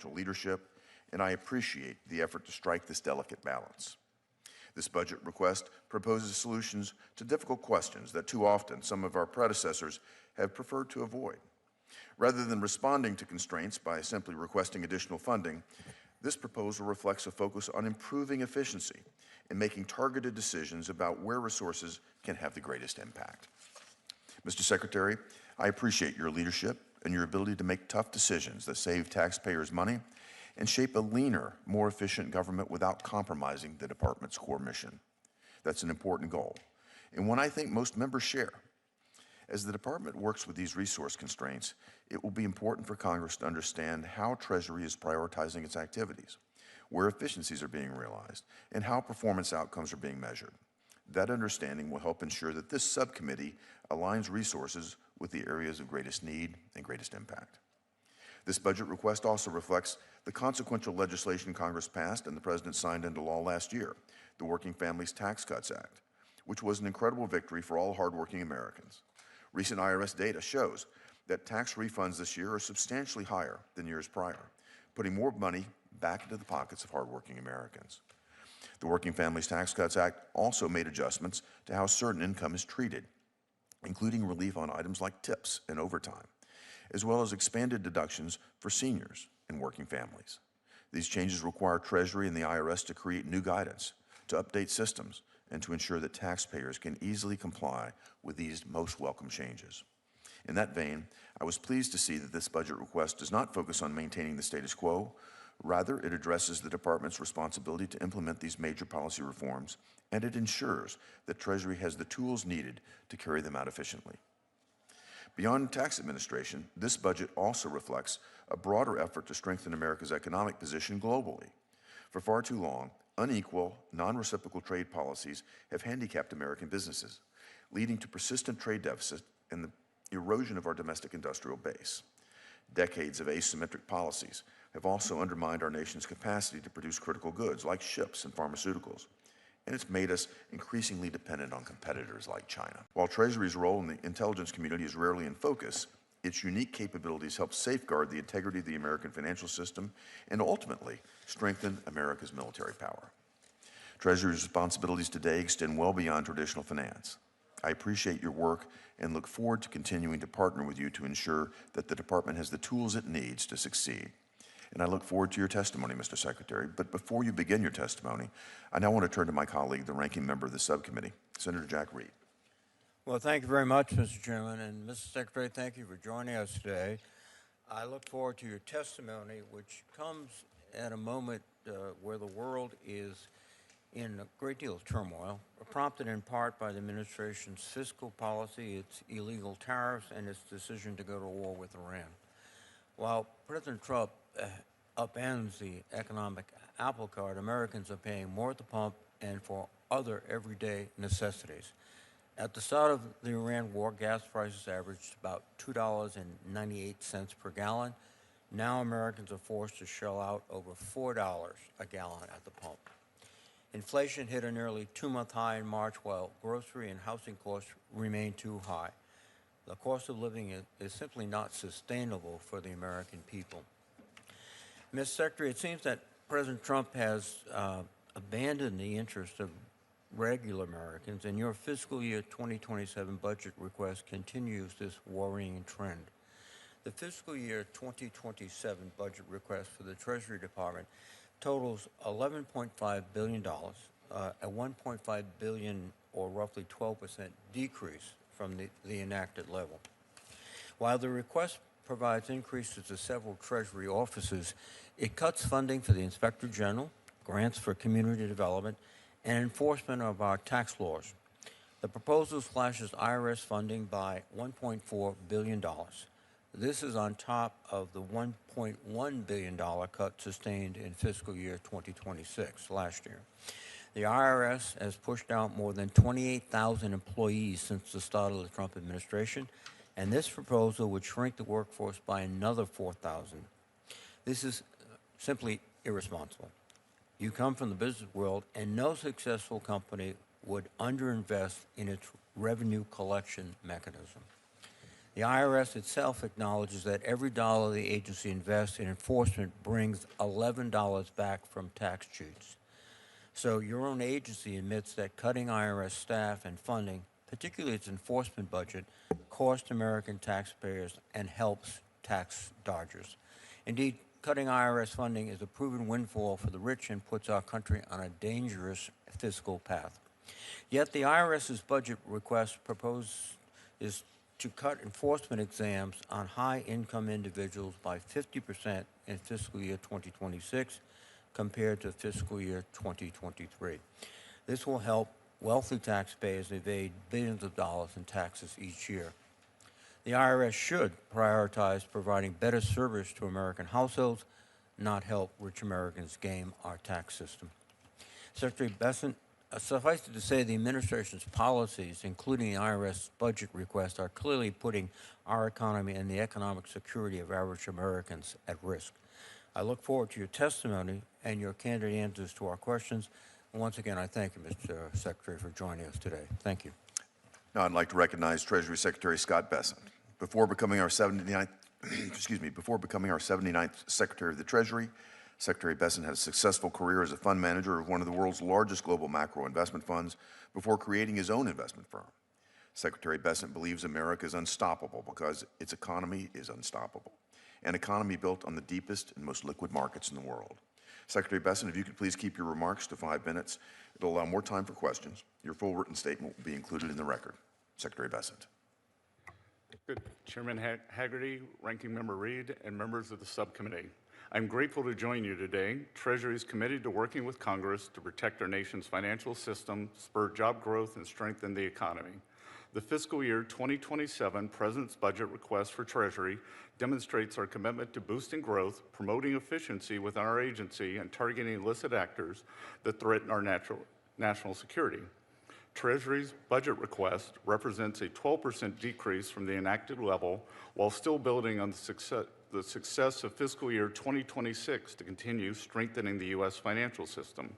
financial leadership, and I appreciate the effort to strike this delicate balance. This budget request proposes solutions to difficult questions that too often some of our predecessors have preferred to avoid. Rather than responding to constraints by simply requesting additional funding, this proposal reflects a focus on improving efficiency and making targeted decisions about where resources can have the greatest impact. Mr. Secretary, I appreciate your leadership and your ability to make tough decisions that save taxpayers money and shape a leaner, more efficient government without compromising the department's core mission. That's an important goal, and one I think most members share. As the department works with these resource constraints, it will be important for Congress to understand how Treasury is prioritizing its activities, where efficiencies are being realized, and how performance outcomes are being measured. That understanding will help ensure that this subcommittee aligns resources with the areas of greatest need and greatest impact. This budget request also reflects the consequential legislation Congress passed and the President signed into law last year, the Working Families Tax Cuts Act, which was an incredible victory for all hardworking Americans. Recent IRS data shows that tax refunds this year are substantially higher than years prior, putting more money back into the pockets of hardworking Americans. The Working Families Tax Cuts Act also made adjustments to how certain income is treated, including relief on items like tips and overtime, as well as expanded deductions for seniors and working families. These changes require Treasury and the IRS to create new guidance, to update systems, and to ensure that taxpayers can easily comply with these most welcome changes. In that vein, I was pleased to see that this budget request does not focus on maintaining the status quo. Rather, it addresses the department's responsibility to implement these major policy reforms, and it ensures that Treasury has the tools needed to carry them out efficiently. Beyond tax administration, this budget also reflects a broader effort to strengthen America's economic position globally. For far too long, unequal, non-reciprocal trade policies have handicapped American businesses, leading to persistent trade deficit and the erosion of our domestic industrial base. Decades of asymmetric policies have also undermined our nation's capacity to produce critical goods like ships and pharmaceuticals, and it's made us increasingly dependent on competitors like China. While Treasury's role in the intelligence community is rarely in focus, its unique capabilities help safeguard the integrity of the American financial system and ultimately strengthen America's military power. Treasury's responsibilities today extend well beyond traditional finance. I appreciate your work and look forward to continuing to partner with you to ensure that the department has the tools it needs to succeed. And I look forward to your testimony, Mr. Secretary. But before you begin your testimony, I now want to turn to my colleague, the ranking member of the subcommittee, Senator Jack Reed. Well, thank you very much, Mr. Chairman, and Mr. Secretary, thank you for joining us today. I look forward to your testimony, which comes at a moment where the world is in a great deal of turmoil, prompted in part by the administration's fiscal policy, its illegal tariffs, and its decision to go to war with Iran. While President Trump upends the economic apple cart, Americans are paying more at the pump and for other everyday necessities. At the start of the Iran war, gas prices averaged about $2.98 per gallon. Now Americans are forced to shell out over $4 a gallon at the pump. Inflation hit a nearly two-month high in March, while grocery and housing costs remain too high. The cost of living is simply not sustainable for the American people. Mr. Secretary, it seems that President Trump has abandoned the interest of regular Americans, and your fiscal year 2027 budget request continues this worrying trend. The fiscal year 2027 budget request for the Treasury Department totals $11.5 billion, a $1.5 billion or roughly 12% decrease from the enacted level. While the request provides increases to several Treasury offices, it cuts funding for the Inspector General, grants for community development, and enforcement of our tax laws. The proposal slashes IRS funding by $1.4 billion. This is on top of the $1.1 billion cut sustained in fiscal year 2026 last year. The IRS has pushed out more than 28,000 employees since the start of the Trump administration, and this proposal would shrink the workforce by another 4,000. This is simply irresponsible. You come from the business world, and no successful company would underinvest in its revenue collection mechanism. The The IRS itself acknowledges that every dollar the agency invests in enforcement brings $11 back from tax chutes. So your own agency admits that cutting IRS staff and funding, particularly its enforcement budget, costs American taxpayers and helps tax dodgers. Indeed, cutting IRS funding is a proven windfall for the rich and puts our country on a dangerous fiscal path. Yet the IRS's budget request proposed is to cut enforcement exams on high-income individuals by 50% in fiscal year 2026 compared to fiscal year 2023. This will help wealthy taxpayers evade billions of dollars in taxes each year. The IRS should prioritize providing better service to American households, not help rich Americans game our tax system. Secretary Bessent, suffice it to say the administration's policies, including the IRS budget request, are clearly putting our economy and the economic security of average Americans at risk. I look forward to your testimony and your candid answers to our questions. And once again, I thank you, Mr. Secretary, for joining us today. Thank you. Now I'd like to recognize Treasury Secretary Scott Bessent. Before becoming our 79th Secretary of the Treasury, Secretary Bessent had a successful career as a fund manager of one of the world's largest global macro investment funds before creating his own investment firm. Secretary Bessent believes America is unstoppable because its economy is unstoppable, an economy built on the deepest and most liquid markets in the world. Secretary Bessent, if you could please keep your remarks to 5 minutes, it'll allow more time for questions. Your full written statement will be included in the record. Secretary Bessent. Good. Chairman Hagerty, Ranking Member Reed, and members of the subcommittee. I'm grateful to join you today. Treasury is committed to working with Congress to protect our nation's financial system, spur job growth, and strengthen the economy. The fiscal year 2027 President's budget request for Treasury demonstrates our commitment to boosting growth, promoting efficiency within our agency, and targeting illicit actors that threaten our national security. Treasury's budget request represents a 12% decrease from the enacted level while still building on the success of fiscal year 2026 to continue strengthening the U.S. financial system.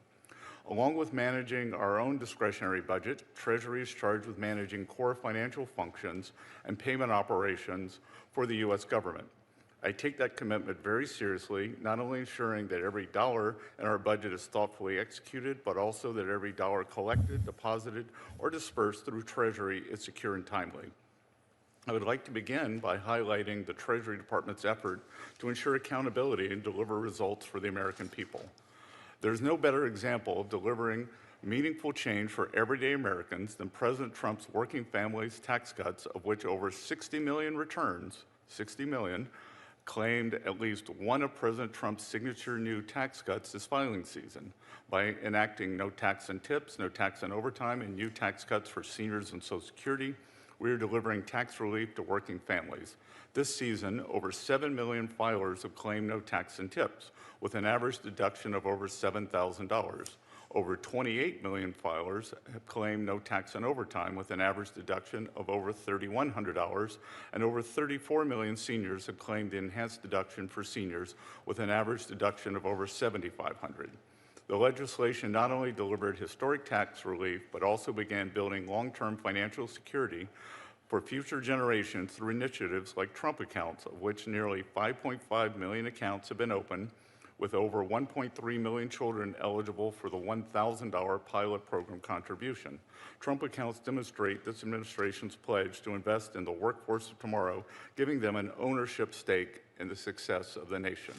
Along with managing our own discretionary budget, Treasury is charged with managing core financial functions and payment operations for the U.S. government. I take that commitment very seriously, not only ensuring that every dollar in our budget is thoughtfully executed, but also that every dollar collected, deposited, or dispersed through Treasury is secure and timely. I would like to begin by highlighting the Treasury Department's effort to ensure accountability and deliver results for the American people. There's no better example of delivering meaningful change for everyday Americans than President Trump's working families tax cuts, of which over 60 million returns, 60 million, claimed at least one of President Trump's signature new tax cuts this filing season by enacting no tax on tips, no tax on overtime, and new tax cuts for seniors and Social Security. We are delivering tax relief to working families. This season, over 7 million filers have claimed no tax and tips, with an average deduction of over $7,000. Over 28 million filers have claimed no tax on overtime, with an average deduction of over $3,100, and over 34 million seniors have claimed the enhanced deduction for seniors, with an average deduction of over $7,500. The legislation not only delivered historic tax relief, but also began building long-term financial security for future generations through initiatives like Trump accounts, of which nearly 5.5 million accounts have been opened, with over 1.3 million children eligible for the $1,000 pilot program contribution. Trump accounts demonstrate this administration's pledge to invest in the workforce of tomorrow, giving them an ownership stake in the success of the nation.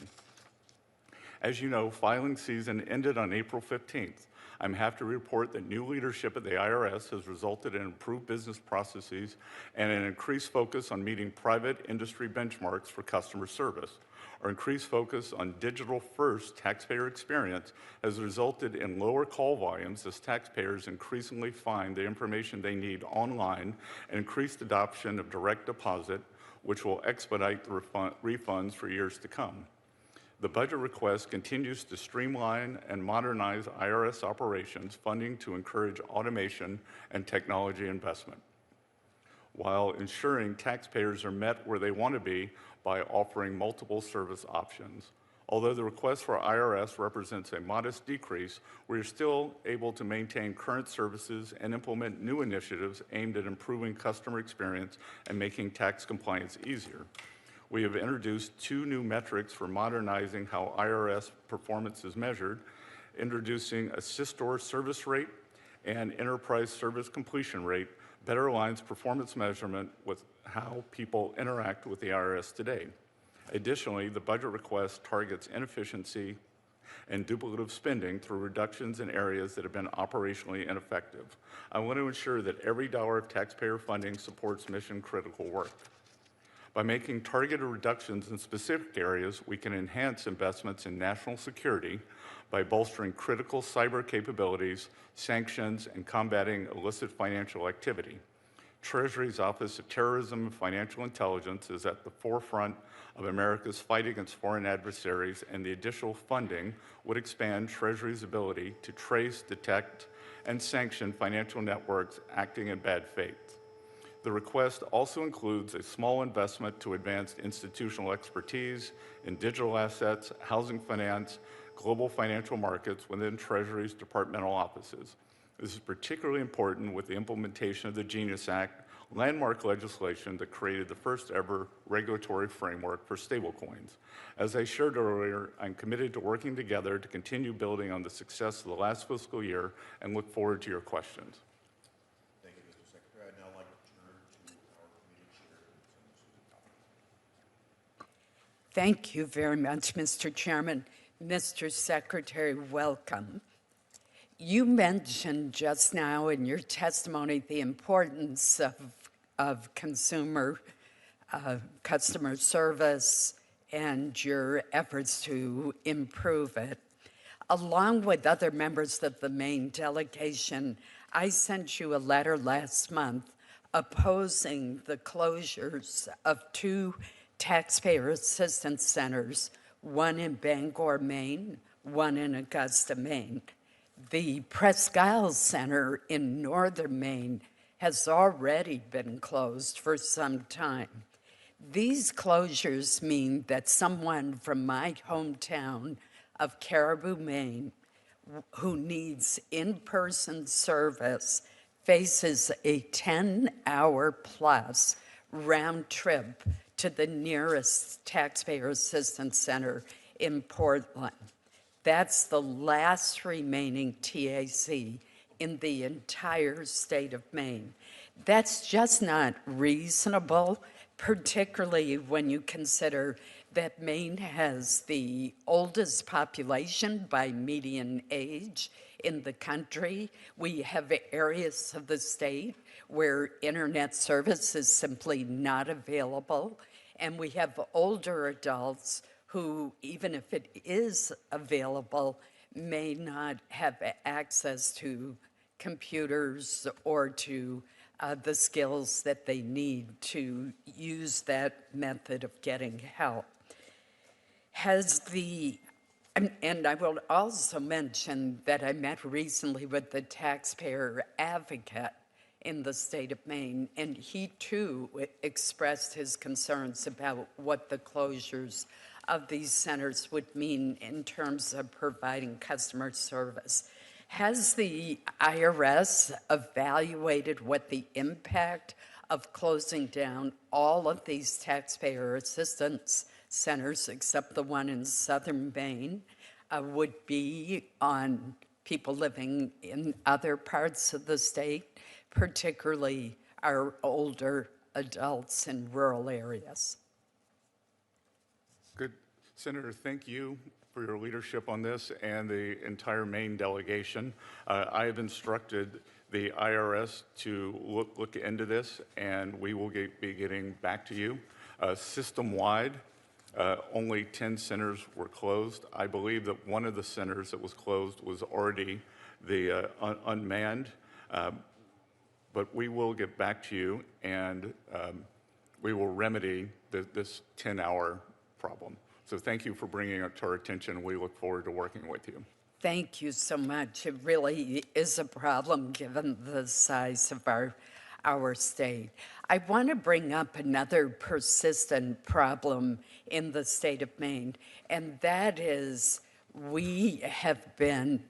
As you know, filing season ended on April 15th. I'm happy to report that new leadership at the IRS has resulted in improved business processes and an increased focus on meeting private industry benchmarks for customer service. Our increased focus on digital-first taxpayer experience has resulted in lower call volumes as taxpayers increasingly find the information they need online, and increased adoption of direct deposit, which will expedite the refunds for years to come. The budget request continues to streamline and modernize IRS operations, funding to encourage automation and technology investment, while ensuring taxpayers are met where they want to be by offering multiple service options. Although the request for IRS represents a modest decrease, we are still able to maintain current services and implement new initiatives aimed at improving customer experience and making tax compliance easier. We have introduced 2 new metrics for modernizing how IRS performance is measured, introducing a Systor service rate and enterprise service completion rate better aligns performance measurement with how people interact with the IRS today. Additionally, the budget request targets inefficiency and duplicative spending through reductions in areas that have been operationally ineffective. I want to ensure that every dollar of taxpayer funding supports mission-critical work. By making targeted reductions in specific areas, we can enhance investments in national security by bolstering critical cyber capabilities, sanctions, and combating illicit financial activity. Treasury's Office of Terrorism and Financial Intelligence is at the forefront of America's fight against foreign adversaries, and the additional funding would expand Treasury's ability to trace, detect, and sanction financial networks acting in bad faith. The request also includes a small investment to advance institutional expertise in digital assets, housing finance, global financial markets within Treasury's departmental offices. This is particularly important with the implementation of the Genius Act, landmark legislation that created the first ever regulatory framework for stablecoins. As I shared earlier, I'm committed to working together to continue building on the success of the last fiscal year and look forward to your questions. Thank you, Mr. Secretary. I'd now like to turn to our committee chair, Senator Susan. Thank you very much, Mr. Chairman. Mr. Secretary, welcome. You mentioned just now in your testimony the importance of customer service and your efforts to improve it. Along with other members of the Maine delegation, I sent you a letter last month opposing the closures of 2 taxpayer assistance centers, one in Bangor, Maine, one in Augusta, Maine. The Presque Isle Center in northern Maine has already been closed for some time. These closures mean that someone from my hometown of Caribou, Maine, who needs in-person service faces a 10-hour plus round trip to the nearest taxpayer assistance center in Portland. That's the last remaining TAC in the entire state of Maine. That's just not reasonable, particularly when you consider that Maine has the oldest population by median age in the country. We have areas of the state where internet service is simply not available, and we have older adults who, even if it is available, may not have access to computers or to the skills that they need to use that method of getting help. And I will also mention that I met recently with the taxpayer advocate in the state of Maine, and he too expressed his concerns about what the closures of these centers would mean in terms of providing customer service. Has the IRS evaluated what the impact of closing down all of these taxpayer assistance centers, except the one in southern Maine, would be on people living in other parts of the state, particularly our older adults in rural areas? Good. Senator, thank you for your leadership on this and the entire Maine delegation. I have instructed the IRS to look into this, and we will be getting back to you. System-wide, only 10 centers were closed. I believe that one of the centers that was closed was already the unmanned, but we will get back to you, and we will remedy this 10-hour problem. So thank you for bringing it to our attention. We look forward to working with you. Thank you so much. It really is a problem given the size of our our state. I want to bring up another persistent problem in the state of Maine, and that is we have been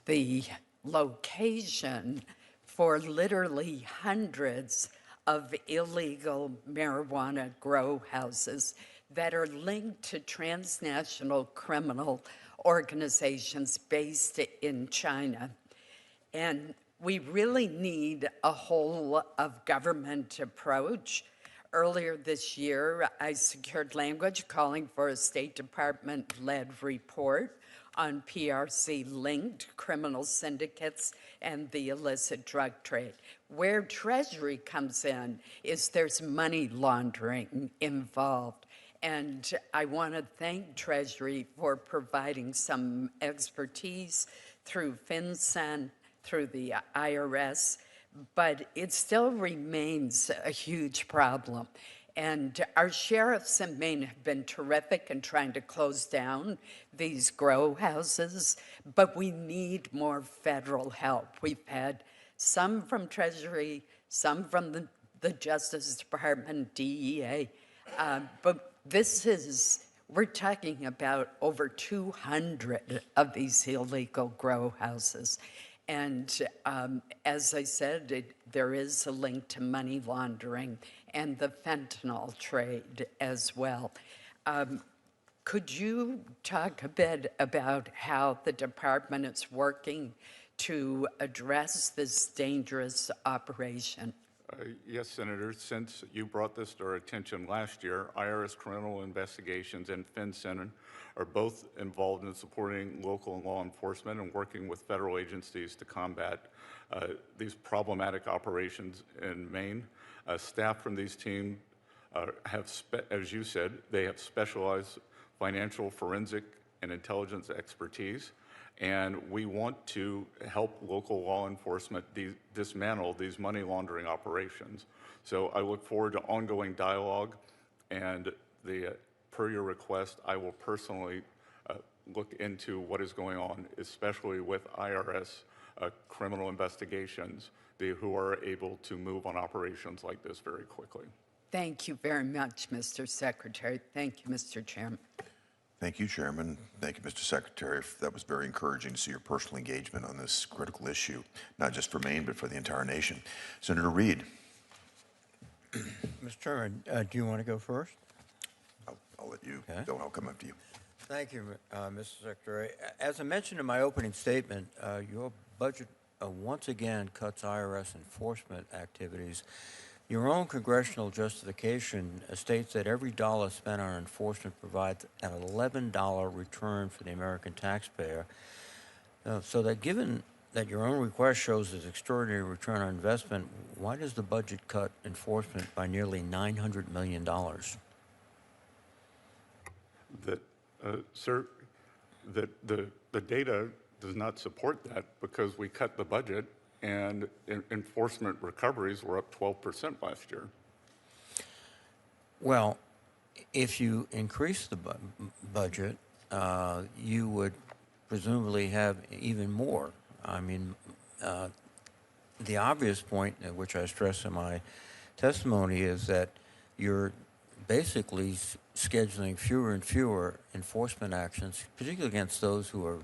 the location for literally hundreds of illegal marijuana grow houses that are linked to transnational criminal organizations based in China. And we really need a whole of government approach. Earlier this year, I secured language calling for a State Department-led report on PRC-linked criminal syndicates and the illicit drug trade. Where Treasury comes in is there's money laundering involved. And I want to thank Treasury for providing some expertise through FinCEN, through the IRS, but it still remains a huge problem. And our sheriffs in Maine have been terrific in trying to close down these grow houses, but we need more federal help. We've had some from Treasury, some from the Justice Department, DEA, but we're talking about over 200 of these illegal grow houses. And as I said, there is a link to money laundering and the fentanyl trade as well. Could you talk a bit about how the department is working to address this dangerous operation? Yes, Senator. Since you brought this to our attention last year, IRS Criminal Investigations and FinCEN are both involved in supporting local law enforcement and working with federal agencies to combat these problematic operations in Maine. Staff from these teams as you said, they have specialized financial, forensic, and intelligence expertise. And we want to help local law enforcement dismantle these money laundering operations. So I look forward to ongoing dialogue, and per your request, I will personally look into what is going on, especially with IRS criminal investigations, who are able to move on operations like this very quickly. Thank you very much, Mr. Secretary. Thank you, Mr. Chairman. Thank you, Chairman. Thank you, Mr. Secretary. That was very encouraging to see your personal engagement on this critical issue, not just for Maine, but for the entire nation. Senator Reid. Mr. Chairman, do you want to go first? I'll let you Okay. go, and I'll come after you. Thank you, Mr. Secretary. As I mentioned in my opening statement, your budget once again cuts IRS enforcement activities. Your own congressional justification states that every dollar spent on enforcement provides an $11 return for the American taxpayer. So that given that your own request shows this extraordinary return on investment, why does the budget cut enforcement by nearly $900 million? Sir, the data does not support that because we cut the budget and enforcement recoveries were up 12% last year. Well, if you increase the budget, you would presumably have even more. I mean, the obvious point, which I stress in my testimony, is that you're basically scheduling fewer and fewer enforcement actions, particularly against those who are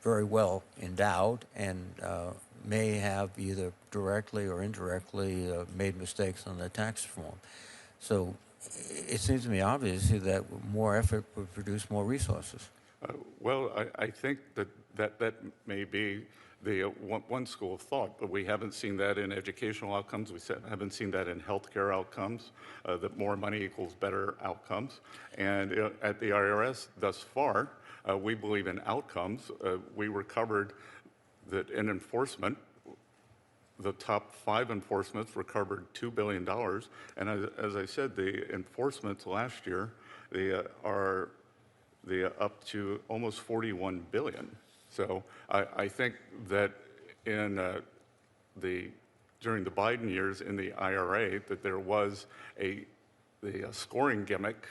very well endowed and may have either directly or indirectly made mistakes on the tax form. So it seems to me obvious that more effort would produce more resources. Well, I think that may be the one school of thought, but we haven't seen that in educational outcomes. We haven't seen that in healthcare outcomes, that more money equals better outcomes. And at the IRS thus far, we believe in outcomes. We recovered that in enforcement, the top 5 enforcements recovered $2 billion. And as I said, the enforcements last year, they are up to almost $41 billion. So I think that in during the Biden years in the IRA, that there was the scoring gimmick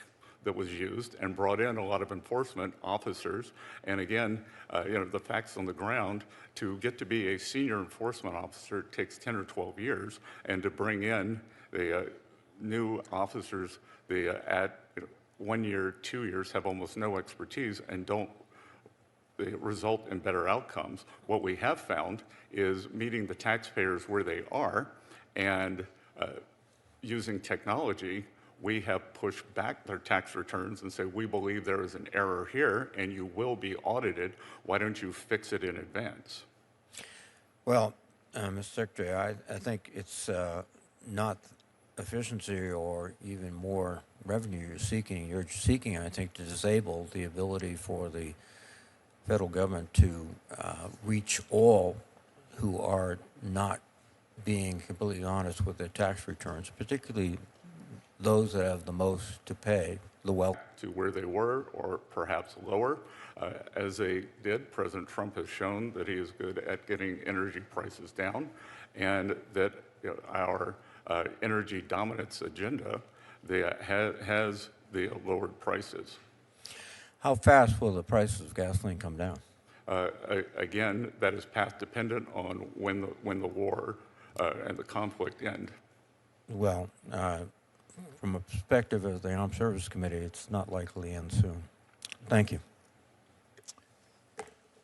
that was used and brought in a lot of enforcement officers. And again, the facts on the ground, to get to be a senior enforcement officer takes 10 or 12 years, and to bring in the new officers at 1 year, 2 years have almost no expertise and don't result in better outcomes. What we have found is meeting the taxpayers where they are, and using technology, we have pushed back their tax returns and say, we believe there is an error here and you will be audited. Why don't you fix it in advance? Well, Mr. Secretary, I think it's not efficiency or even more revenue you're seeking. You're seeking, I think, to disable the ability for the federal government to reach all who are not being completely honest with their tax returns, particularly those that have the most to pay, the wealth. To where they were, or perhaps lower. As they did, President Trump has shown that he is good at getting energy prices down, and that our energy dominance agenda has the lowered prices. How fast will the prices of gasoline come down? Again, that is path dependent on when the war and the conflict end. Well, from a perspective of the Armed Services Committee, it's not likely to end soon. Thank you.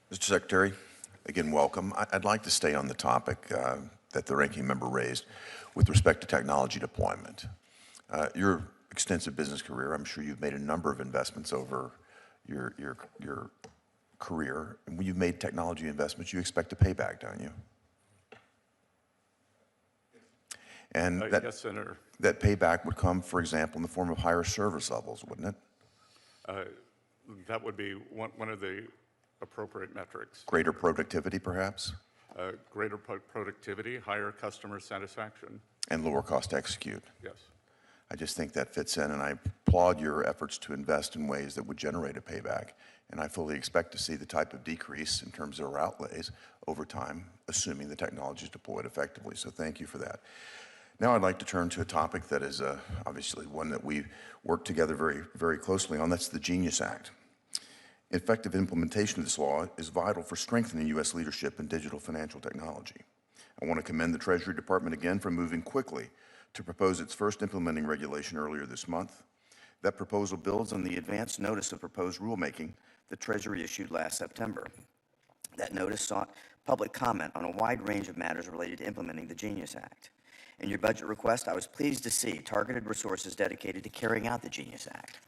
Mr. Secretary, again, welcome. I'd like to stay on the topic that the ranking member raised with respect to technology deployment. Your extensive business career, I'm sure you've made a number of investments over your career. And when you've made technology investments, you expect to pay back, don't you? And Yes, Senator. That payback would come, for example, in the form of higher service levels, wouldn't it? That would be one of the appropriate metrics. Greater productivity, perhaps? Greater productivity, higher customer satisfaction. And lower cost to execute. Yes. I just think that fits in, and I applaud your efforts to invest in ways that would generate a payback. And I fully expect to see the type of decrease in terms of our outlays over time, assuming the technology is deployed effectively. So thank you for that. Now I'd like to turn to a topic that is obviously one that we work together very, very closely on. That's the GENIUS Act. Effective implementation of this law is vital for strengthening U.S. leadership in digital financial technology. I want to commend the Treasury Department again for moving quickly to propose its first implementing regulation earlier this month. That proposal builds on the advance notice of proposed rulemaking the Treasury issued last September. That notice sought public comment on a wide range of matters related to implementing the GENIUS Act. In your budget request, I was pleased to see targeted resources dedicated to carrying out the GENIUS Act.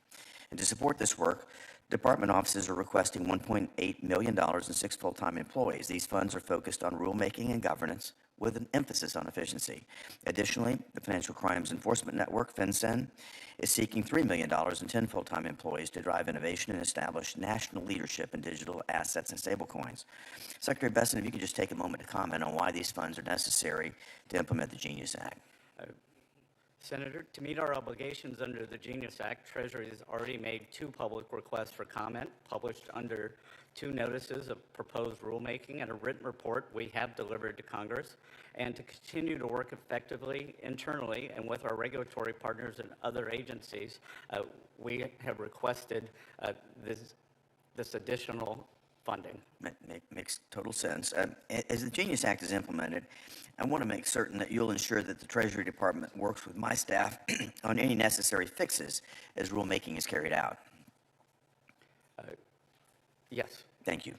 And to support this work, department offices are requesting $1.8 million and 6 full-time employees. These funds are focused on rulemaking and governance with an emphasis on efficiency. Additionally, the Financial Crimes Enforcement Network, FinCEN, is seeking $3 million and 10 full-time employees to drive innovation and establish national leadership in digital assets and stablecoins. Secretary Bessent, if you could just take a moment to comment on why these funds are necessary to implement the GENIUS Act. Senator, to meet our obligations under the GENIUS Act, Treasury has already made 2 public requests for comment, published under 2 notices of proposed rulemaking and a written report we have delivered to Congress. And to continue to work effectively internally and with our regulatory partners and other agencies, we have requested this additional funding. Makes total sense. As the GENIUS Act is implemented, I want to make certain that you'll ensure that the Treasury Department works with my staff on any necessary fixes as rulemaking is carried out. Yes. Thank you.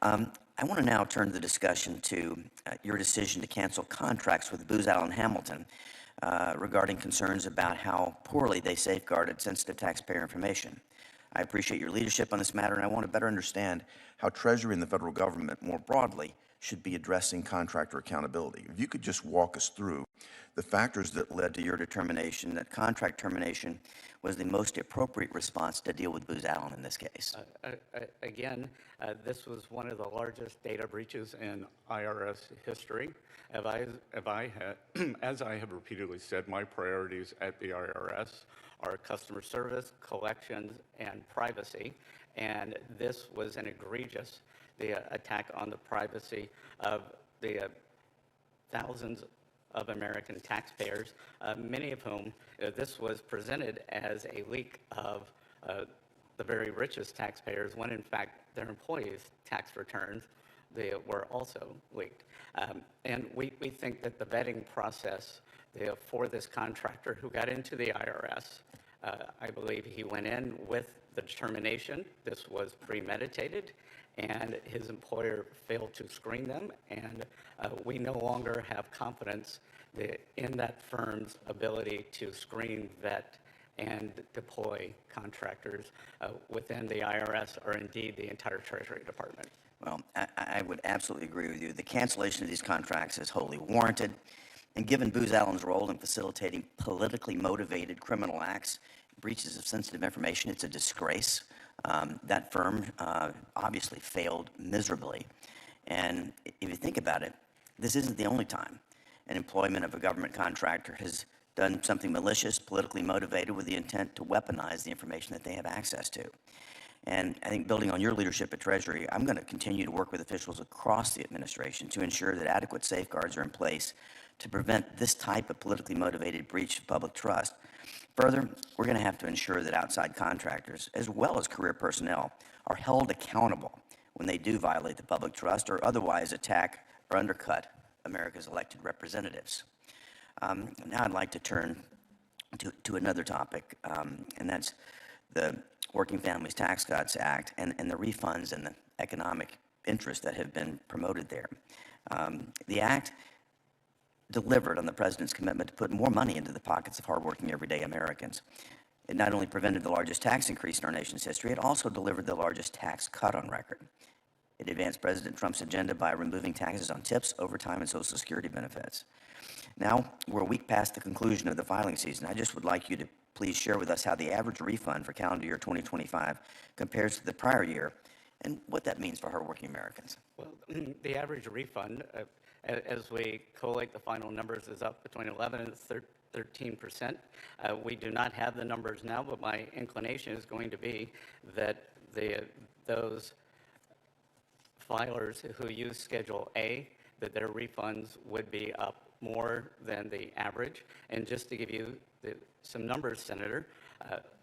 I want to now turn the discussion to your decision to cancel contracts with Booz Allen Hamilton regarding concerns about how poorly they safeguarded sensitive taxpayer information. I appreciate your leadership on this matter, and I want to better understand how Treasury and the federal government more broadly should be addressing contractor accountability. If you could just walk us through the factors that led to your determination that contract termination was the most appropriate response to deal with Booz Allen in this case. Again, this was one of the largest data breaches in IRS history. As I have repeatedly said, my priorities at the IRS are customer service, collections, and privacy. And this was an egregious attack on the privacy of the thousands of American taxpayers, many of whom this was presented as a leak of the very richest taxpayers, when in fact their employees' tax returns they were also leaked. And we think that the vetting process for this contractor who got into the IRS, I believe he went in with the determination this was premeditated, and his employer failed to screen them, and we no longer have confidence in that firm's ability to screen, vet, and deploy contractors within the IRS or indeed the entire Treasury Department. Well, I would absolutely agree with you. The cancellation of these contracts is wholly warranted. And given Booz Allen's role in facilitating politically motivated criminal acts, breaches of sensitive information, it's a disgrace. That firm obviously failed miserably. And if you think about it, this isn't the only time an employment of a government contractor has done something malicious, politically motivated, with the intent to weaponize the information that they have access to. And I think building on your leadership at Treasury, I'm going to continue to work with officials across the administration to ensure that adequate safeguards are in place to prevent this type of politically motivated breach of public trust. Further, we're going to have to ensure that outside contractors, as well as career personnel, are held accountable when they do violate the public trust or otherwise attack or undercut America's elected representatives. Now I'd like to turn to another topic, and that's the Working Families Tax Cuts Act and the refunds and the economic interest that have been promoted there. The act delivered on the president's commitment to put more money into the pockets of hardworking everyday Americans. It not only prevented the largest tax increase in our nation's history, it also delivered the largest tax cut on record. It advanced President Trump's agenda by removing taxes on tips, overtime, and Social Security benefits. Now, we're a week past the conclusion of the filing season. I just would like you to please share with us how the average refund for calendar year 2025 compares to the prior year and what that means for hardworking Americans. Well, the average refund, as we collate the final numbers, is up between 11 and 13%. We do not have the numbers now, but my inclination is going to be that those filers who use Schedule A, that their refunds would be up more than the average. And just to give you some numbers, Senator,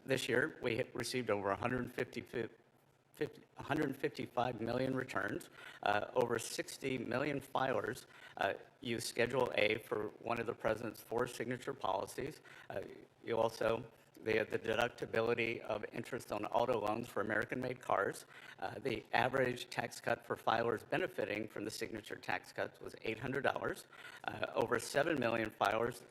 this year we received over 155 million returns. Over 60 million filers use Schedule A for one of the president's 4 signature policies. You also, the deductibility of interest on auto loans for American-made cars. The average tax cut for filers benefiting from the signature tax cuts was $800. Over 7 million filers,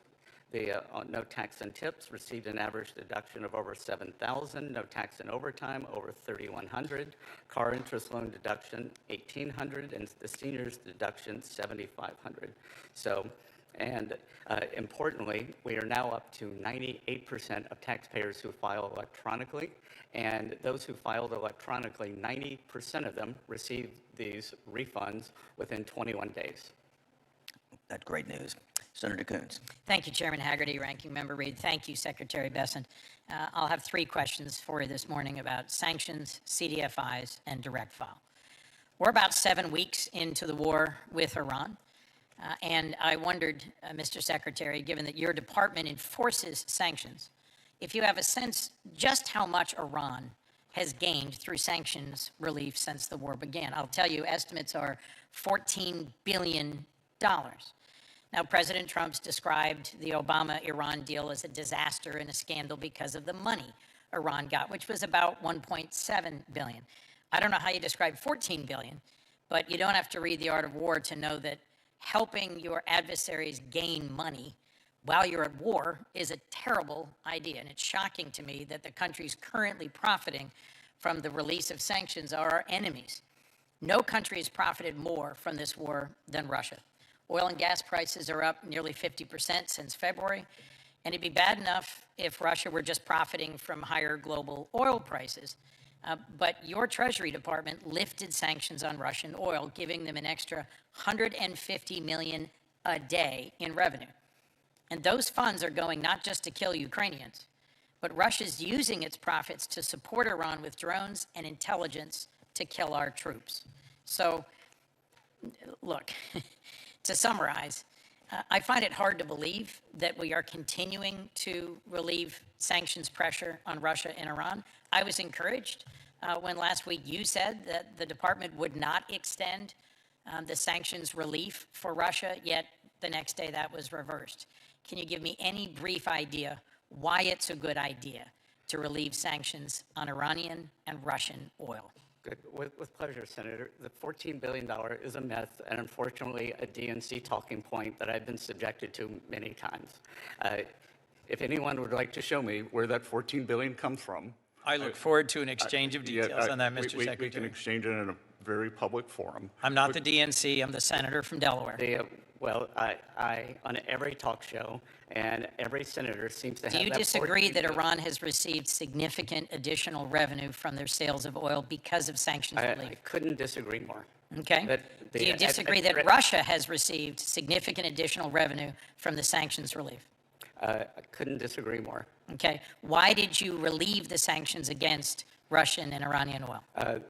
no tax and tips, received an average deduction of over $7,000. No tax and overtime, over $3,100. Car interest loan deduction, $1,800, and the seniors deduction, $7,500. So, and importantly, we are now up to 98% of taxpayers who file electronically, and those who filed electronically, 90% of them received these refunds within 21 days. That's great news. Senator Coons. Thank you, Chairman Hagerty, Ranking Member Reed. Thank you, Secretary Bessent. I'll have 3 questions for you this morning about sanctions, CDFIs, and direct file. We're about 7 weeks into the war with Iran. And I wondered, Mr. Secretary, given that your department enforces sanctions, if you have a sense just how much Iran has gained through sanctions relief since the war began. I'll tell you, estimates are $14 billion. Now, President Trump's described the Obama-Iran deal as a disaster and a scandal because of the money Iran got, which was about $1.7 billion. I don't know how you describe $14 billion, but you don't have to read The Art of War to know that helping your adversaries gain money while you're at war is a terrible idea. And it's shocking to me that the countries currently profiting from the release of sanctions are our enemies. No country has profited more from this war than Russia. Oil and gas prices are up nearly 50% since February, and it'd be bad enough if Russia were just profiting from higher global oil prices. But your Treasury Department lifted sanctions on Russian oil, giving them an extra $150 million a day in revenue. And those funds are going not just to kill Ukrainians, but Russia's using its profits to support Iran with drones and intelligence to kill our troops. So, look, to summarize, I find it hard to believe that we are continuing to relieve sanctions pressure on Russia and Iran. I was encouraged when last week you said that the department would not extend the sanctions relief for Russia, yet the next day that was reversed. Can you give me any brief idea why it's a good idea to relieve sanctions on Iranian and Russian oil? Good. With pleasure, Senator. The $14 billion is a myth and unfortunately a DNC talking point that I've been subjected to many times. If anyone would like to show me where that $14 billion comes from. I look forward to an exchange of details on that, Mr. Secretary. We can exchange it in a very public forum. I'm not the DNC, I'm the senator from Delaware. Well, I on every talk show, and every senator seems to have Do you that disagree 14 that Iran has received significant additional revenue from their sales of oil because of sanctions I relief? couldn't disagree more. Okay. That Do you disagree that Russia has received significant additional revenue from the sanctions relief? I couldn't disagree more. Okay. Why did you relieve the sanctions against Russian and Iranian oil?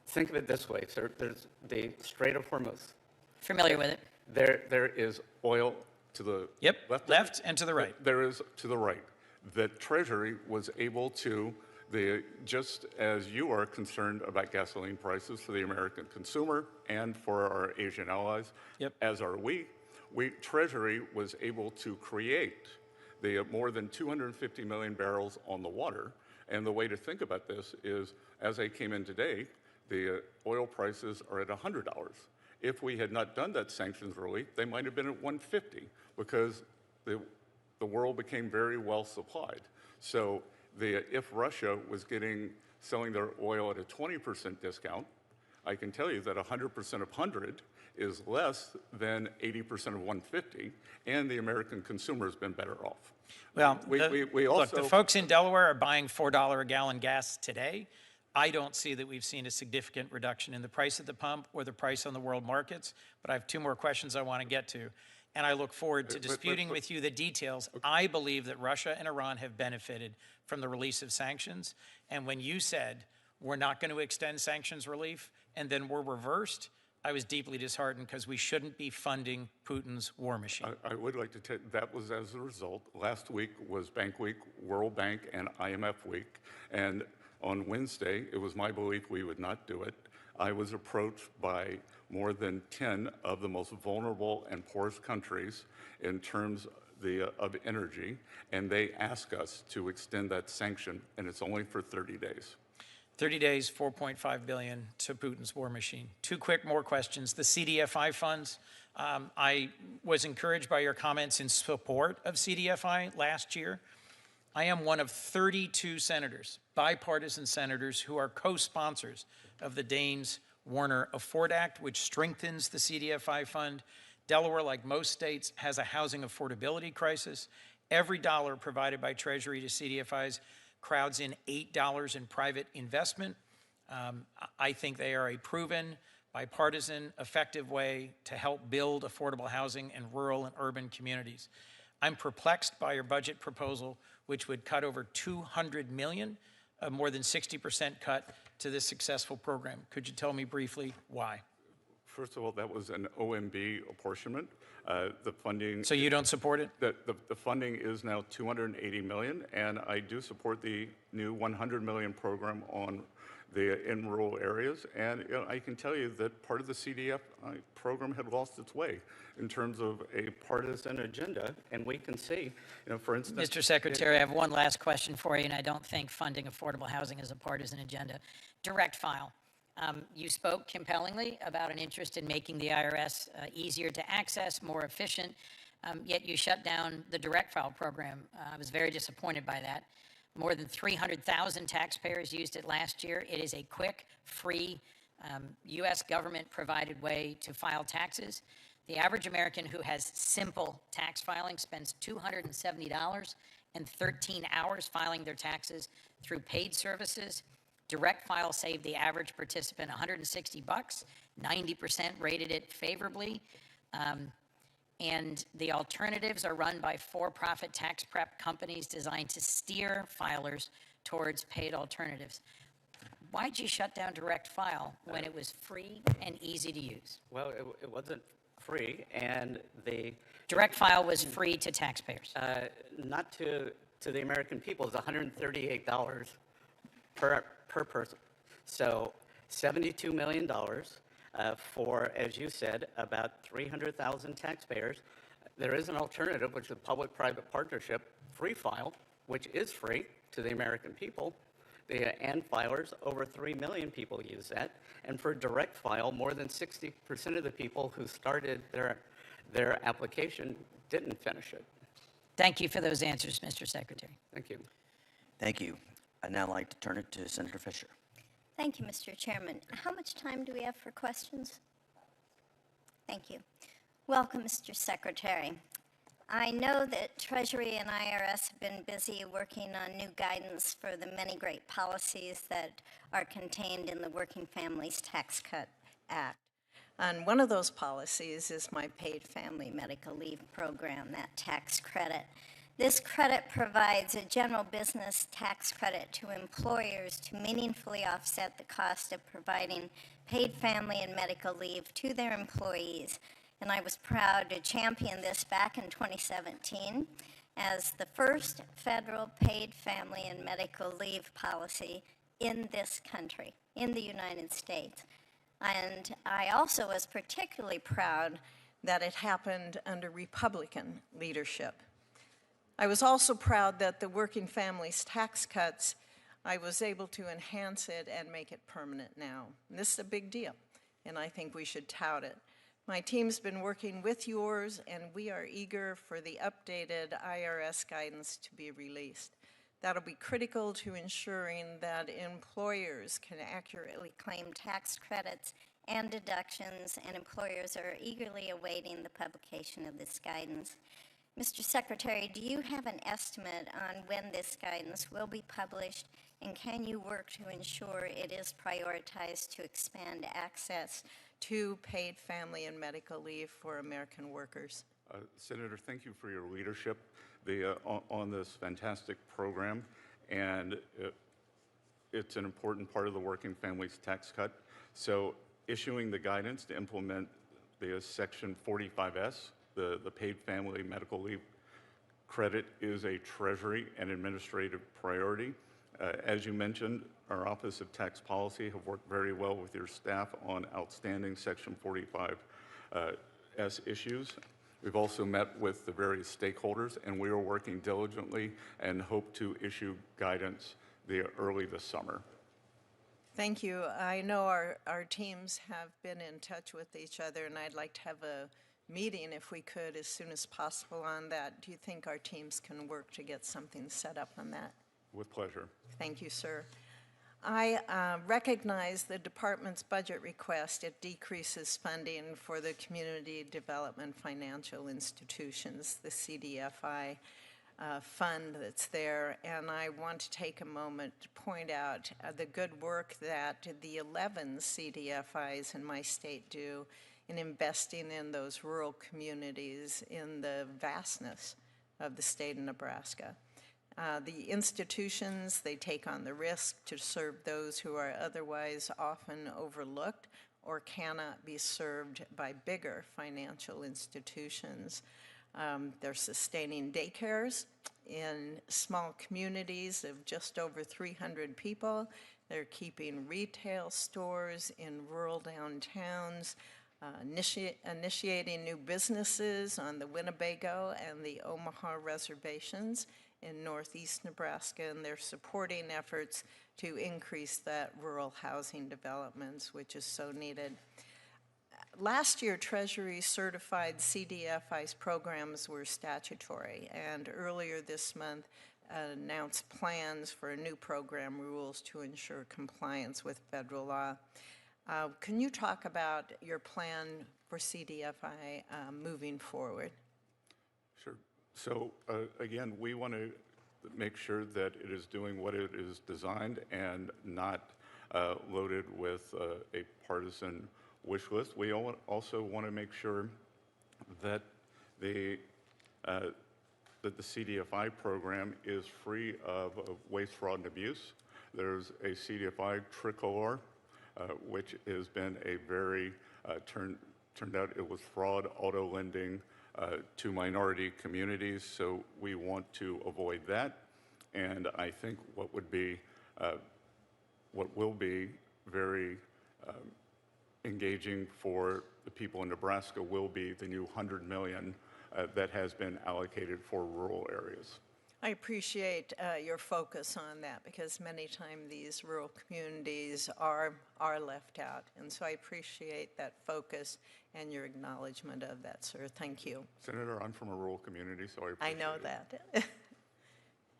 Think of it this way, sir. There's the Strait of Hormuz. Familiar with it? There is oil to the left and to the right. There is to the right. The Treasury was able to, just as you are concerned about gasoline prices for the American consumer and for our Asian allies, as are we, Treasury was able to create the more than 250 million barrels on the water. And the way to think about this is, as I came in today, the oil prices are at $100. If we had not done that sanctions relief, they might have been at $150 because the world became very well supplied. So if Russia was selling their oil at a 20% discount, I can tell you that 100% of 100 is less than 80% of 150, and the American consumer has been better off. Well, we also, look, the folks in Delaware are buying $4 a gallon gas today. I don't see that we've seen a significant reduction in the price at the pump or the price on the world markets, but I have two more questions I want to get to, and I look forward to disputing with you the details. Okay. I believe that Russia and Iran have benefited from the release of sanctions, and when you said we're not going to extend sanctions relief and then we're reversed, I was deeply disheartened because we shouldn't be funding Putin's war machine. I would like to tell you that was as a result. Last week was Bank Week, World Bank, and IMF Week, and on Wednesday, it was my belief we would not do it. I was approached by more than 10 of the most vulnerable and poorest countries in terms of energy, and they asked us to extend that sanction, and it's only for 30 days. 30 days, $4.5 billion to Putin's war machine. Two quick more questions. The CDFI funds, I was encouraged by your comments in support of CDFI last year. I am one of 32 senators, bipartisan senators, who are co-sponsors of the Daines-Warner-Afford Act, which strengthens the CDFI fund. Delaware, like most states, has a housing affordability crisis. Every dollar provided by Treasury to CDFIs crowds in $8 in private investment. I think they are a proven, bipartisan, effective way to help build affordable housing in rural and urban communities. I'm perplexed by your budget proposal, which would cut over $200 million, a more than 60% cut to this successful program. Could you tell me briefly why? First of all, that was an OMB apportionment. The funding. So you don't support it? The funding is now $280 million, and I do support the new $100 million program in rural areas. And I can tell you that part of the CDF program had lost its way in terms of a partisan agenda, and we can see, for instance. Mr. Secretary, I have one last question for you, and I don't think funding affordable housing is a partisan agenda. Direct file. You spoke compellingly about an interest in making the IRS easier to access, more efficient, yet you shut down the direct file program. I was very disappointed by that. More than 300,000 taxpayers used it last year. It is a quick, free, U.S. government-provided way to file taxes. The average American who has simple tax filing spends $270 and 13 hours filing their taxes through paid services. Direct file saved the average participant $160. 90% rated it favorably. And the alternatives are run by for-profit tax prep companies designed to steer filers towards paid alternatives. Why'd you shut down direct file when it was free and easy to use? Well, it wasn't free, and the Direct file was free to taxpayers. not to the American people, it's $138 per person. So $72 million for, as you said, about 300,000 taxpayers. There is an alternative, which is a public-private partnership free file, which is free to the American people. The and filers, over 3 million people use that. And for direct file, more than 60% of the people who started their application didn't finish it. Thank you for those answers, Mr. Secretary. Thank you. Thank you. I'd now like to turn it to Senator Fisher. Thank you, Mr. Chairman. How much time do we have for questions? Thank you. Welcome, Mr. Secretary. I know that Treasury and IRS have been busy working on new guidance for the many great policies that are contained in the Working Families Tax Cut Act. And one of those policies is my paid family medical leave program, that tax credit. This credit provides a general business tax credit to employers to meaningfully offset the cost of providing paid family and medical leave to their employees. And I was proud to champion this back in 2017 as the first federal paid family and medical leave policy in this country, in the United States. And I also was particularly proud that it happened under Republican leadership. I was also proud that the Working Families Tax Cuts, I was able to enhance it and make it permanent now. And this is a big deal, and I think we should tout it. My team's been working with yours, and we are eager for the updated IRS guidance to be released. That'll be critical to ensuring that employers can accurately claim tax credits and deductions, and employers are eagerly awaiting the publication of this guidance. Mr. Secretary, do you have an estimate on when this guidance will be published, and can you work to ensure it is prioritized to expand access to paid family and medical leave for American workers? Senator, thank you for your leadership on this fantastic program, and it's an important part of the Working Families Tax Cut. So issuing the guidance to implement the Section 45S, the paid family medical leave credit, is a Treasury and administrative priority. As you mentioned, our Office of Tax Policy have worked very well with your staff on outstanding Section 45S issues. We've also met with the various stakeholders, and we are working diligently and hope to issue guidance early this summer. Thank you. I know our teams have been in touch with each other, and I'd like to have a meeting, if we could, as soon as possible on that. Do you think our teams can work to get something set up on that? With pleasure. Thank you, sir. I recognize the department's budget request. It decreases funding for the Community Development Financial Institutions, the CDFI fund that's there. And I want to take a moment to point out the good work that the 11 CDFIs in my state do in investing in those rural communities in the vastness of the state of Nebraska. The institutions, they take on the risk to serve those who are otherwise often overlooked or cannot be served by bigger financial institutions. They're sustaining daycares in small communities of just over 300 people. They're keeping retail stores in rural downtowns, initiating new businesses on the Winnebago and the Omaha reservations in northeast Nebraska, and they're supporting efforts to increase that rural housing developments, which is so needed. Last year, Treasury certified CDFI's programs were statutory, and earlier this month announced plans for new program rules to ensure compliance with federal law. Can you talk about your plan for CDFI moving forward? Sure. So again, we want to make sure that it is doing what it is designed and not loaded with a partisan wish list. We also want to make sure that the CDFI program is free of waste, fraud, and abuse. There's a CDFI tricolor, which has been a very turned out it was fraud, auto lending to minority communities, so we want to avoid that. And I think what will be very engaging for the people in Nebraska will be the new $100 million that has been allocated for rural areas. I appreciate your focus on that because many times these rural communities are left out. And so I appreciate that focus and your acknowledgement of that, sir. Thank you. Senator, I'm from a rural community, so I appreciate I know it. that.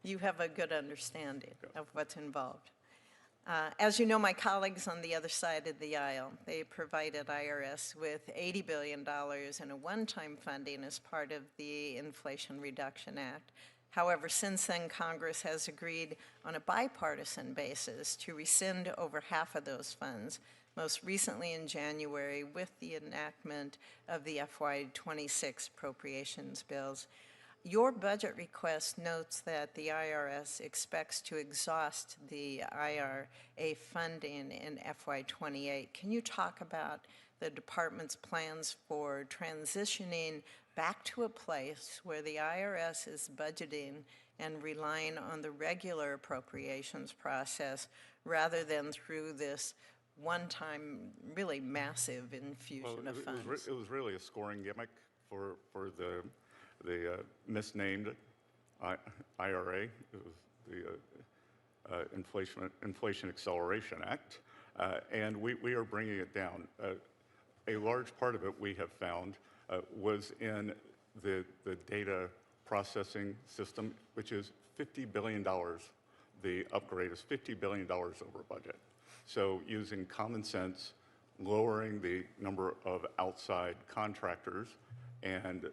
You have a good understanding of what's involved. As you know, my colleagues on the other side of the aisle, they provided IRS with $80 billion in a one-time funding as part of the Inflation Reduction Act. However, since then, Congress has agreed on a bipartisan basis to rescind over half of those funds, most recently in January with the enactment of the FY26 appropriations bills. Your budget request notes that the IRS expects to exhaust the IRA funding in FY28. Can you talk about the department's plans for transitioning back to a place where the IRS is budgeting and relying on the regular appropriations process rather than through this one-time, really massive infusion of funds? It was really a scoring gimmick for the misnamed IRA. It was the Inflation Acceleration Act, and we are bringing it down. A large part of it we have found was in the data processing system, which is $50 billion. The upgrade is $50 billion over budget. So using common sense, lowering the number of outside contractors, and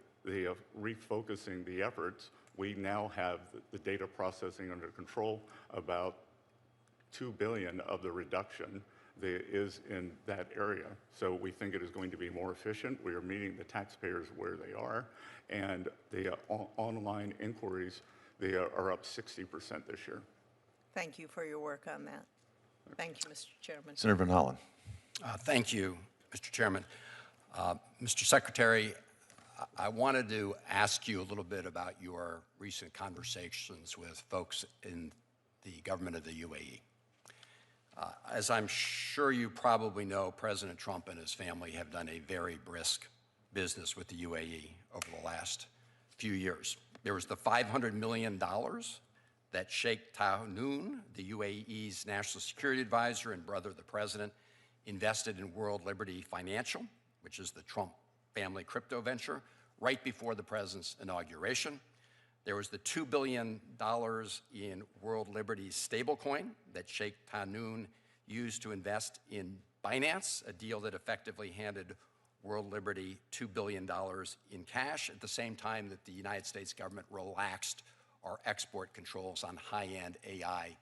refocusing the efforts, we now have the data processing under control. About $2 billion of the reduction is in that area. So we think it is going to be more efficient. We are meeting the taxpayers where they are, and the online inquiries, they are up 60% this year. Thank you for your work on that. Thank you, Mr. Chairman. Senator Van Hollen. Thank you, Mr. Chairman. Mr. Secretary, I wanted to ask you a little bit about your recent conversations with folks in the government of the UAE. As I'm sure you probably know, President Trump and his family have done a very brisk business with the UAE over the last few years. There was the $500 million that Sheikh Tahnoon, the UAE's national security advisor and brother of the president, invested in World Liberty Financial, which is the Trump family crypto venture, right before the president's inauguration. There was the $2 billion in World Liberty's stablecoin that Sheikh Tahnoon used to invest in Binance, a deal that effectively handed World Liberty $2 billion in cash at the same time that the United States government relaxed our export controls on high-end AI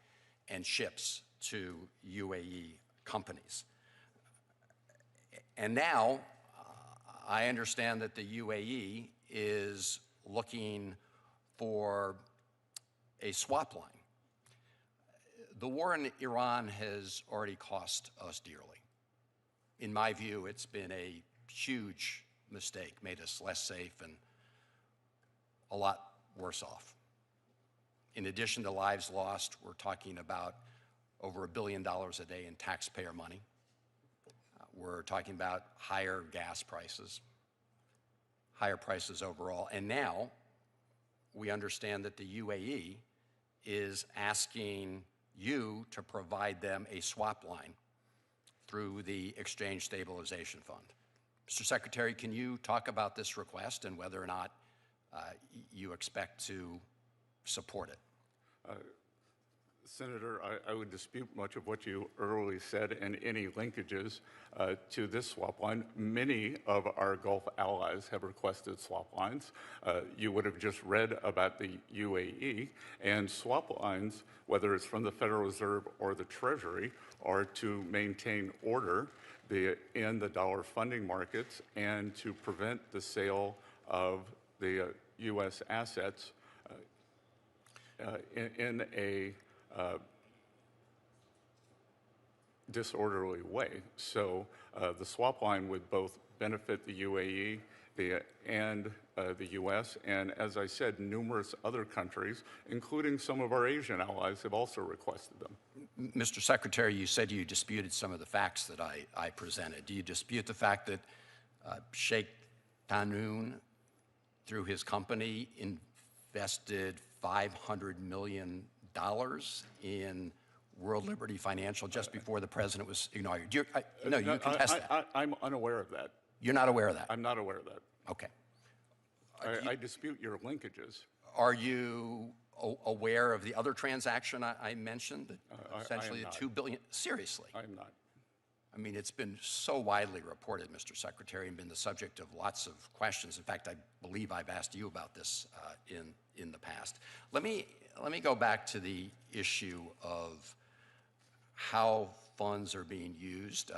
and chips to UAE companies. And now, I understand that the UAE is looking for a swap line. The war in Iran has already cost us dearly. In my view, it's been a huge mistake, made us less safe and a lot worse off. In addition to lives lost, we're talking about over $1 billion a day in taxpayer money. We're talking about higher gas prices, higher prices overall. And now we understand that the UAE is asking you to provide them a swap line through the Exchange Stabilization Fund. Mr. Secretary, can you talk about this request and whether or not you expect to support it? Senator, I would dispute much of what you earlier said and any linkages to this swap line. Many of our Gulf allies have requested swap lines. You would have just read about the UAE, and swap lines, whether it's from the Federal Reserve or the Treasury, are to maintain order in the dollar funding markets and to prevent the sale of the U.S. assets in a disorderly way. So the swap line would both benefit the UAE and the U.S., and as I said, numerous other countries, including some of our Asian allies, have also requested them. Mr. Secretary, you said you disputed some of the facts that I presented. Do you dispute the fact that Sheikh Tahnoon, through his company, invested $500 million in World Liberty Financial just before the president was inaugurated? No, you contest that. I'm unaware of that. You're not aware of that? I'm not aware of that. Okay. I dispute your linkages. Are you aware of the other transaction I mentioned? That essentially I am the not. $2 billion. Seriously? I'm not. I mean, it's been so widely reported, Mr. Secretary, and been the subject of lots of questions. In fact, I believe I've asked you about this in the past. Let me go back to the issue of how funds are being used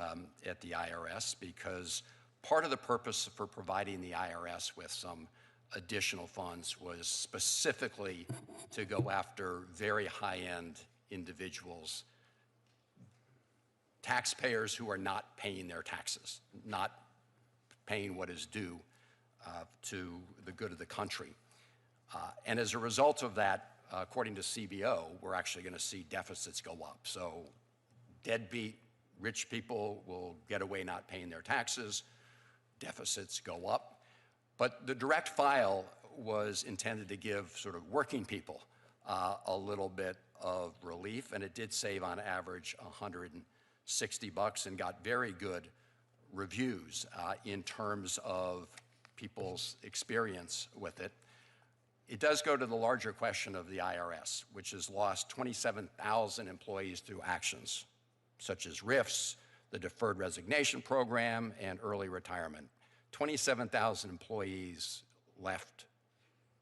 at the IRS, because part of the purpose for providing the IRS with some additional funds was specifically to go after very high-end individuals, taxpayers who are not paying their taxes, not paying what is due to the good of the country. And as a result of that, according to CBO, we're actually going to see deficits go up. So deadbeat rich people will get away not paying their taxes, deficits go up. But the direct file was intended to give sort of working people a little bit of relief, and it did save on average $160 and got very good reviews in terms of people's experience with it. It does go to the larger question of the IRS, which has lost 27,000 employees through actions such as RIFs, the Deferred Resignation Program, and early retirement. 27,000 employees left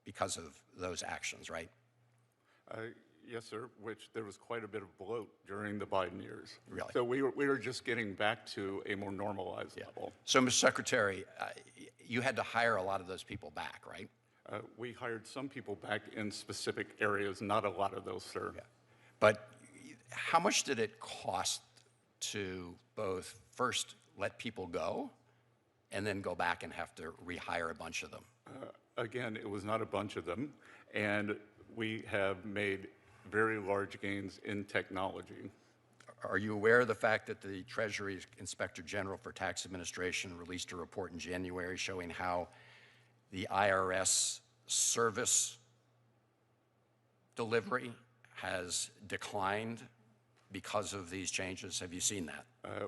because of those actions, right? Yes, sir, which there was quite a bit of bloat during the Biden years. Really? So we were just getting back to a more normalized level. So, Mr. Secretary, you had to hire a lot of those people back, right? We hired some people back in specific areas, not a lot of those, sir. Yeah. But how much did it cost to both first let people go and then go back and have to rehire a bunch of them? Again, it was not a bunch of them, and we have made very large gains in technology. Are you aware of the fact that the Treasury Inspector General for Tax Administration released a report in January showing how the IRS service delivery has declined because of these changes? Have you seen that?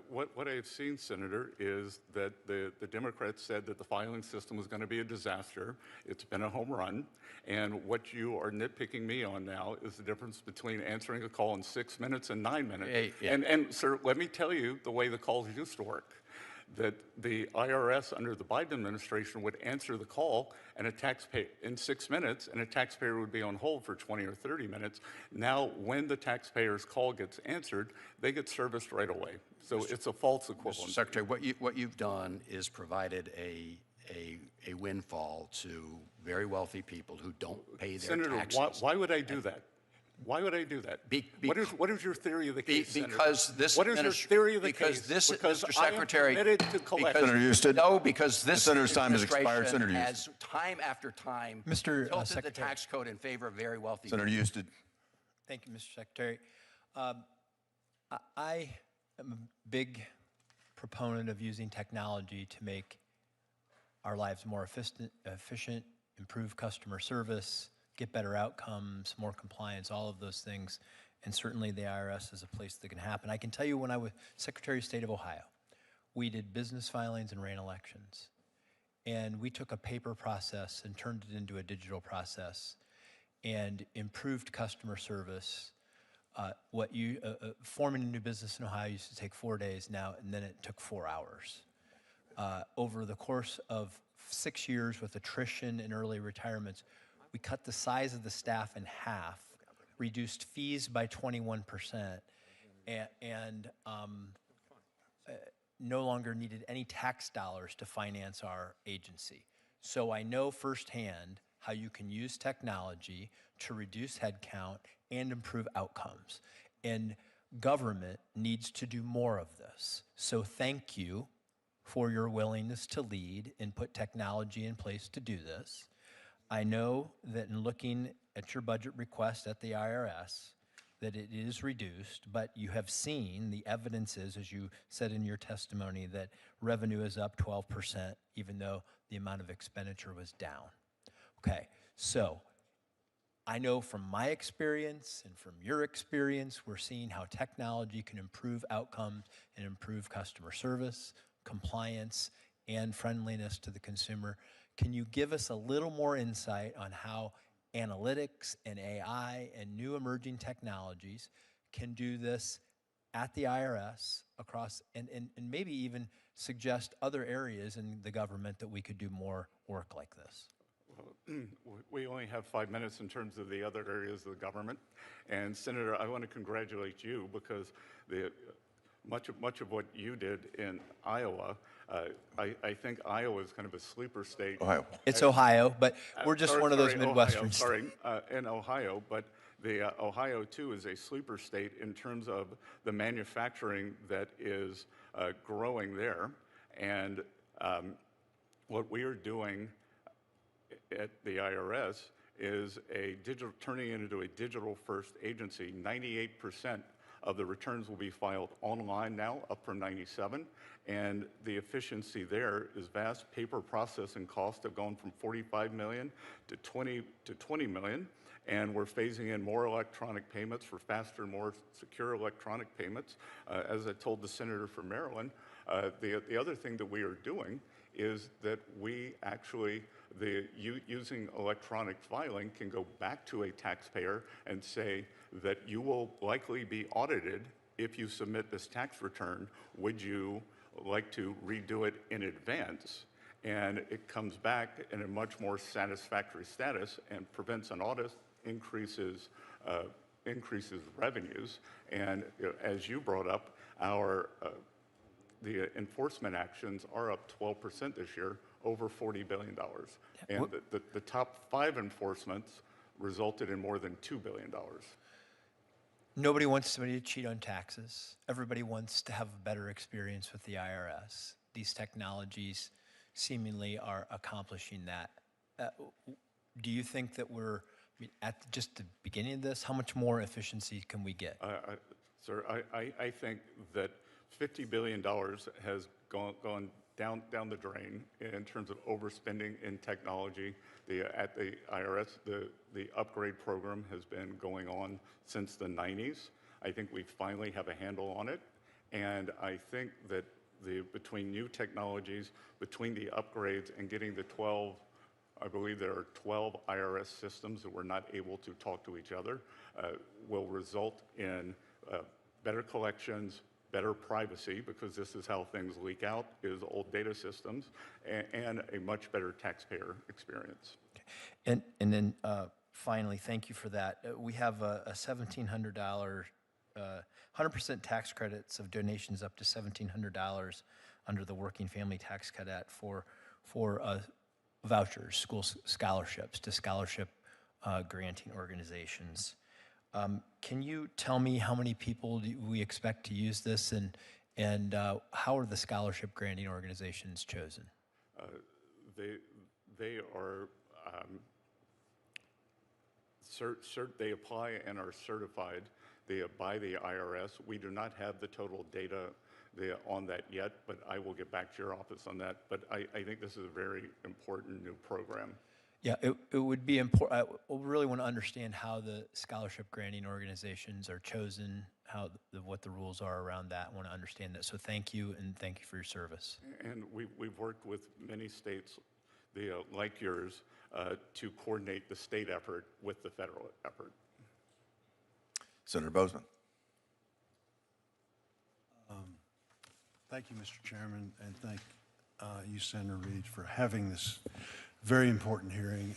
What I have seen, Senator, is that the Democrats said that the filing system was going to be a disaster. It's been a home run. And what you are nitpicking me on now is the difference between answering a call in 6 minutes and 9 minutes. Hey, yeah. And, sir, let me tell you the way the calls used to work. That the IRS under the Biden administration would answer the call and a taxpayer in 6 minutes, and a taxpayer would be on hold for 20 or 30 minutes. Now, when the taxpayer's call gets answered, they get serviced right away. So it's a false equivalent. Mr. Secretary, what you've done is provided a windfall to very wealthy people who don't pay their Senator, taxes. why would I do that? Why would I do that? What is your theory of the case, because Senator? this What is your theory of the case? This, because Mr. Secretary, I am committed to collect. Senator Houston. No, because this The senator's time has administration expired. Senator has time after time Mr. tilted the Secretary. tax code in favor of very wealthy Senator people. Houston. Thank you, Mr. Secretary. I am a big proponent of using technology to make our lives more efficient, improve customer service, get better outcomes, more compliance, all of those things. And certainly the IRS is a place that can happen. I can tell you when I was Secretary of State of Ohio, we did business filings and ran elections. And we took a paper process and turned it into a digital process and improved customer service. Forming a new business in Ohio used to take 4 days now, and then it took 4 hours. Over the course of 6 years with attrition and early retirements, we cut the size of the staff in half, reduced fees by 21%, and no longer needed any tax dollars to finance our agency. So I know firsthand how you can use technology to reduce headcount and improve outcomes. And government needs to do more of this. So thank you for your willingness to lead and put technology in place to do this. I know that in looking at your budget request at the IRS, that it is reduced, but you have seen the evidences, as you said in your testimony, that revenue is up 12%, even though the amount of expenditure was down. Okay, so I know from my experience and from your experience, we're seeing how technology can improve outcomes and improve customer service, compliance, and friendliness to the consumer. Can you give us a little more insight on how analytics and AI and new emerging technologies can do this at the IRS across, and maybe even suggest other areas in the government that we could do more work like this? We only have 5 minutes in terms of the other areas of the government. And Senator, I want to congratulate you because much of what you did in Iowa, I think Iowa is kind of a sleeper state. Ohio. It's Ohio, but we're just one of those Sorry, Midwestern Ohio, states. in Ohio, but the Ohio too is a sleeper state in terms of the manufacturing that is growing there. And what we are doing at the IRS is turning it into a digital-first agency. 98% of the returns will be filed online now, up from 97, and the efficiency there is vast. Paper processing costs have gone from 45 million to 20 million, and we're phasing in more electronic payments for faster, more secure electronic payments. As I told the senator from Maryland, the other thing that we are doing is that we actually, using electronic filing, can go back to a taxpayer and say that you will likely be audited if you submit this tax return. Would you like to redo it in advance? And it comes back in a much more satisfactory status and prevents an audit, increases revenues. And as you brought up, the enforcement actions are up 12% this year, over $40 billion. And the top 5 enforcements resulted in more than $2 billion. Nobody wants somebody to cheat on taxes. Everybody wants to have a better experience with the IRS. These technologies seemingly are accomplishing that. Do you think that we're at just the beginning of this? How much more efficiency can we get? Sir, I think that $50 billion has gone down the drain in terms of overspending in technology. At the IRS, the upgrade program has been going on since the 90s. I think we finally have a handle on it. And I think that between new technologies, between the upgrades and getting the 12, I believe there are 12 IRS systems that were not able to talk to each other, will result in better collections, better privacy, because this is how things leak out, is old data systems, and a much better taxpayer experience. Okay. And then finally, thank you for that. We have a $1,700, 100% tax credits of donations up to $1,700 under the Working Family Tax Credit for vouchers, school scholarships to scholarship granting organizations. Can you tell me how many people do we expect to use this, and how are the scholarship granting organizations chosen? They are they apply and are certified by the IRS. We do not have the total data on that yet, but I will get back to your office on that. But I think this is a very important new program. Yeah, it would be important. I really want to understand how the scholarship granting organizations are chosen, what the rules are around that. I want to understand that. So thank you, and thank you for your service. And we've worked with many states, like yours, to coordinate the state effort with the federal effort. Senator Bozeman. Thank you, Mr. Chairman, and thank you, Senator Reed, for having this very important hearing.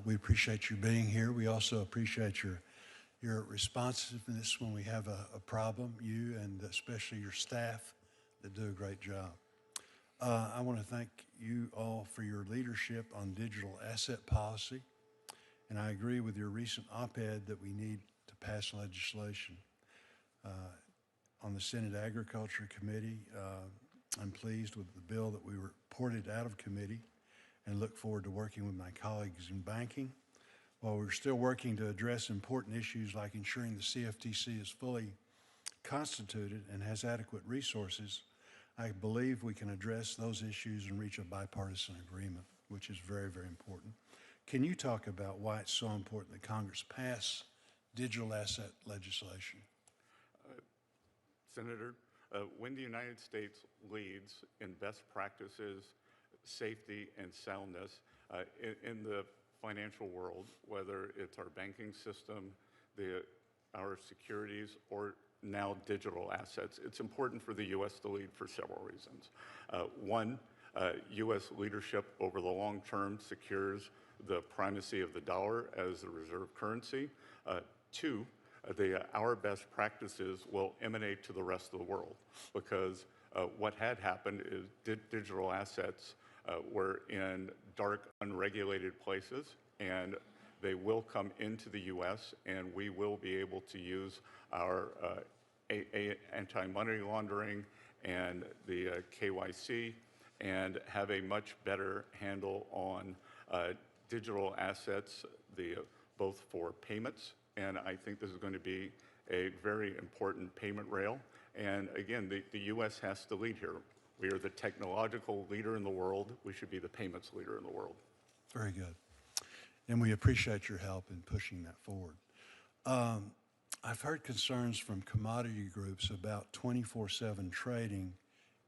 We appreciate you being here. We also appreciate your responsiveness when we have a problem, you and especially your staff that do a great job. I want to thank you all for your leadership on digital asset policy, and I agree with your recent op-ed that we need to pass legislation. On the Senate Agriculture Committee, I'm pleased with the bill that we reported out of committee and look forward to working with my colleagues in banking. While we're still working to address important issues like ensuring the CFTC is fully constituted and has adequate resources, I believe we can address those issues and reach a bipartisan agreement, which is very, very important. Can you talk about why it's so important that Congress pass digital asset legislation? Senator, when the United States leads in best practices, safety, and soundness in the financial world, whether it's our banking system, our securities, or now digital assets, it's important for the U.S. to lead for several reasons. One, U.S. leadership over the long term secures the primacy of the dollar as the reserve currency. Two, our best practices will emanate to the rest of the world, because what had happened is digital assets were in dark, unregulated places, and they will come into the U.S., and we will be able to use our anti-money laundering and the KYC and have a much better handle on digital assets, both for payments, and I think this is going to be a very important payment rail. And again, the U.S. has to lead here. We are the technological leader in the world. We should be the payments leader in the world. Very good. And we appreciate your help in pushing that forward. I've heard concerns from commodity groups about 24/7 trading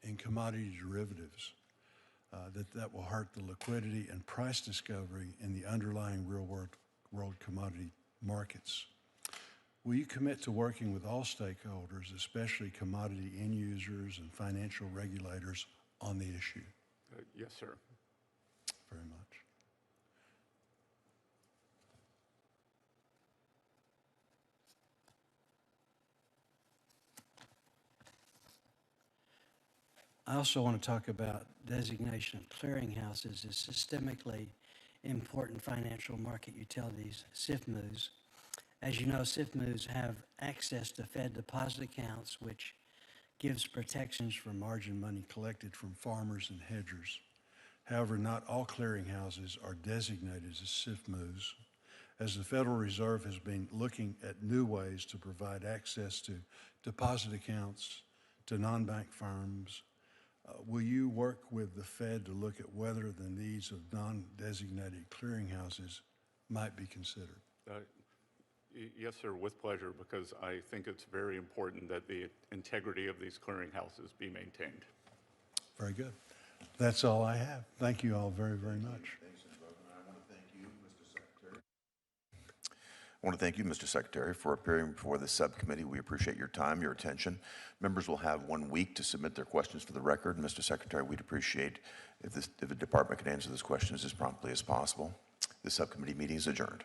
in commodity derivatives, that will hurt the liquidity and price discovery in the underlying real-world commodity markets. Will you commit to working with all stakeholders, especially commodity end users and financial regulators, on the issue? Yes, sir. Very much. I also want to talk about designation of clearinghouses as systemically important financial market utilities, SIFMUs. As you know, SIFMUs have access to Fed deposit accounts, which gives protections for margin money collected from farmers and hedgers. However, not all clearinghouses are designated as SIFMUs, as the Federal Reserve has been looking at new ways to provide access to deposit accounts to non-bank firms. Will you work with the Fed to look at whether the needs of non-designated clearinghouses might be considered? Yes, sir, with pleasure, because I think it's very important that the integrity of these clearinghouses be maintained. Very good. That's all I have. Thank you all very, very much. I want to thank you, Mr. Secretary, for appearing before the subcommittee. We appreciate your time, your attention. Members will have 1 week to submit their questions for the record. Mr. Secretary, we'd appreciate if the department could answer those questions as promptly as possible. The subcommittee meeting is adjourned.